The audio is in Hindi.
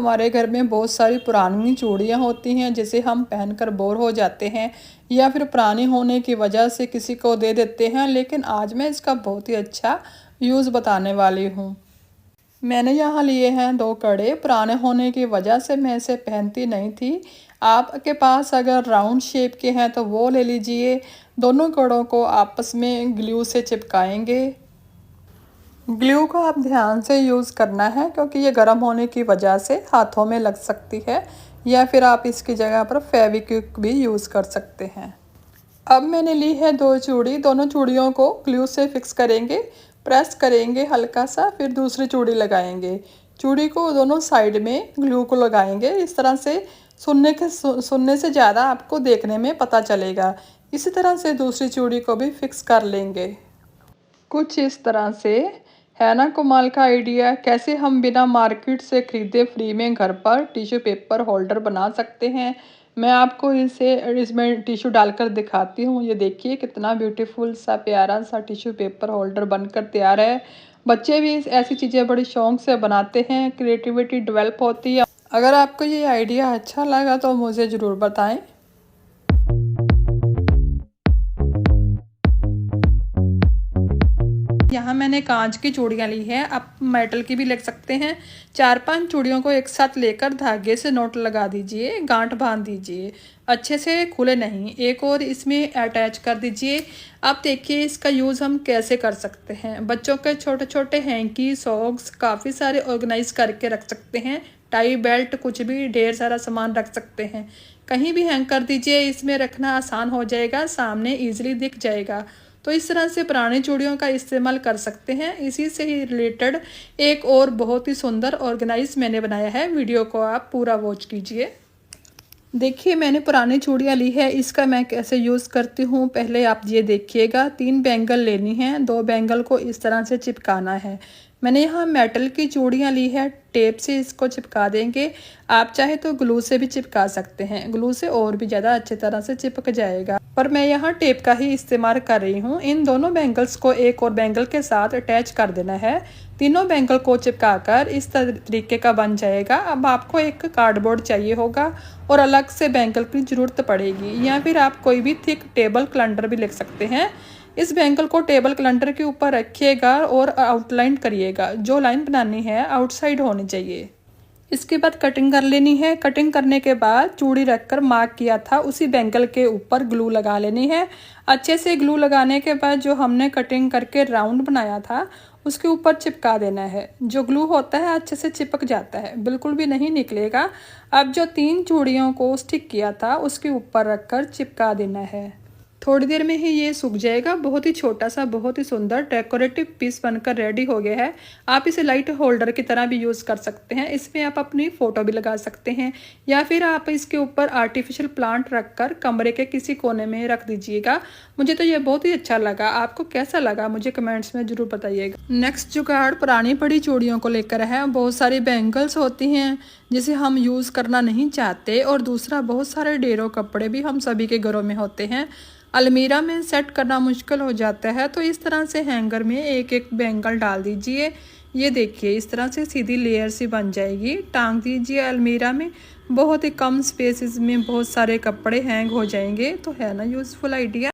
हमारे घर में बहुत सारी पुरानी चूड़ियाँ होती हैं जिसे हम पहनकर बोर हो जाते हैं या फिर पुरानी होने की वजह से किसी को दे देते हैं, लेकिन आज मैं इसका बहुत ही अच्छा यूज़ बताने वाली हूँ। मैंने यहाँ लिए हैं 2 कड़े। पुराने होने की वजह से मैं इसे पहनती नहीं थी। आपके पास अगर राउंड शेप के हैं तो वो ले लीजिए। दोनों कड़ों को आपस में ग्लू से चिपकाएंगे। ग्लू को आप ध्यान से यूज़ करना है क्योंकि ये गर्म होने की वजह से हाथों में लग सकती है, या फिर आप इसकी जगह पर फेविक्विक भी यूज़ कर सकते हैं। अब मैंने ली है 2 चूड़ी। दोनों चूड़ियों को ग्लू से फिक्स करेंगे, प्रेस करेंगे हल्का सा, फिर दूसरी चूड़ी लगाएंगे। चूड़ी को दोनों साइड में ग्लू को लगाएंगे। इस तरह से सुनने से ज़्यादा आपको देखने में पता चलेगा। इसी तरह से दूसरी चूड़ी को भी फिक्स कर लेंगे। कुछ इस तरह से है ना कमाल का आइडिया। कैसे हम बिना मार्केट से खरीदे फ्री में घर पर टिश्यू पेपर होल्डर बना सकते हैं। मैं आपको इसमें टिश्यू डालकर दिखाती हूँ। ये देखिए कितना ब्यूटीफुल सा प्यारा सा टिश्यू पेपर होल्डर बनकर तैयार है। बच्चे भी ऐसी चीज़ें बड़ी शौक से बनाते हैं, क्रिएटिविटी डेवलप होती है। अगर आपको ये आइडिया अच्छा लगा तो मुझे ज़रूर बताएं। यहाँ मैंने कांच की चूड़ियाँ ली हैं, आप मेटल की भी ले सकते हैं। 4-5 चूड़ियों को एक साथ लेकर धागे से नोट लगा दीजिए, गांठ बांध दीजिए, अच्छे से खुले नहीं। एक और इसमें अटैच कर दीजिए। अब देखिए इसका यूज़ हम कैसे कर सकते हैं। बच्चों के छोटे छोटे हैंकी, सॉक्स काफ़ी सारे ऑर्गेनाइज करके रख सकते हैं। टाई, बेल्ट, कुछ भी ढेर सारा सामान रख सकते हैं। कहीं भी हैंग कर दीजिए, इसमें रखना आसान हो जाएगा, सामने ईजिली दिख जाएगा। तो इस तरह से पुरानी चूड़ियों का इस्तेमाल कर सकते हैं। इसी से ही रिलेटेड एक और बहुत ही सुंदर ऑर्गेनाइज मैंने बनाया है। वीडियो को आप पूरा वॉच कीजिए। देखिए मैंने पुरानी चूड़ियाँ ली है, इसका मैं कैसे यूज़ करती हूँ पहले आप ये देखिएगा। 3 बैंगल लेनी है, 2 बैंगल को इस तरह से चिपकाना है। मैंने यहाँ मेटल की चूड़ियाँ ली है, टेप से इसको चिपका देंगे। आप चाहे तो ग्लू से भी चिपका सकते हैं, ग्लू से और भी ज़्यादा अच्छी तरह से चिपक जाएगा, पर मैं यहाँ टेप का ही इस्तेमाल कर रही हूँ। इन दोनों बैंगल्स को एक और बैंगल के साथ अटैच कर देना है। तीनों बैंगल को चिपकाकर इस तरीके का बन जाएगा। अब आपको एक कार्डबोर्ड चाहिए होगा और अलग से बैंगल की ज़रूरत पड़ेगी, या फिर आप कोई भी थिक टेबल कैलेंडर भी लिख सकते हैं। इस बैंगल को टेबल कैलेंडर के ऊपर रखिएगा और आउटलाइन करिएगा। जो लाइन बनानी है आउटसाइड होनी चाहिए। इसके बाद कटिंग कर लेनी है। कटिंग करने के बाद चूड़ी रखकर मार्क किया था उसी बैंगल के ऊपर ग्लू लगा लेनी है। अच्छे से ग्लू लगाने के बाद जो हमने कटिंग करके राउंड बनाया था उसके ऊपर चिपका देना है। जो ग्लू होता है अच्छे से चिपक जाता है, बिल्कुल भी नहीं निकलेगा। अब जो 3 चूड़ियों को स्टिक किया था उसके ऊपर रखकर चिपका देना है। थोड़ी देर में ही ये सूख जाएगा। बहुत ही छोटा सा, बहुत ही सुंदर डेकोरेटिव पीस बनकर रेडी हो गया है। आप इसे लाइट होल्डर की तरह भी यूज़ कर सकते हैं। इसमें आप अपनी फ़ोटो भी लगा सकते हैं, या फिर आप इसके ऊपर आर्टिफिशियल प्लांट रखकर कमरे के किसी कोने में रख दीजिएगा। मुझे तो ये बहुत ही अच्छा लगा। आपको कैसा लगा मुझे कमेंट्स में ज़रूर बताइएगा। नेक्स्ट जुगाड़ पुरानी पड़ी चूड़ियों को लेकर है। बहुत सारी बैंगल्स होती हैं जिसे हम यूज़ करना नहीं चाहते, और दूसरा बहुत सारे ढेरों कपड़े भी हम सभी के घरों में होते हैं। अलमीरा में सेट करना मुश्किल हो जाता है, तो इस तरह से हैंगर में एक एक बैंगल डाल दीजिए। ये देखिए इस तरह से सीधी लेयर सी बन जाएगी। टांग दीजिए अलमीरा में। बहुत ही कम स्पेसेस में बहुत सारे कपड़े हैंग हो जाएंगे। तो है ना यूज़फुल आइडिया।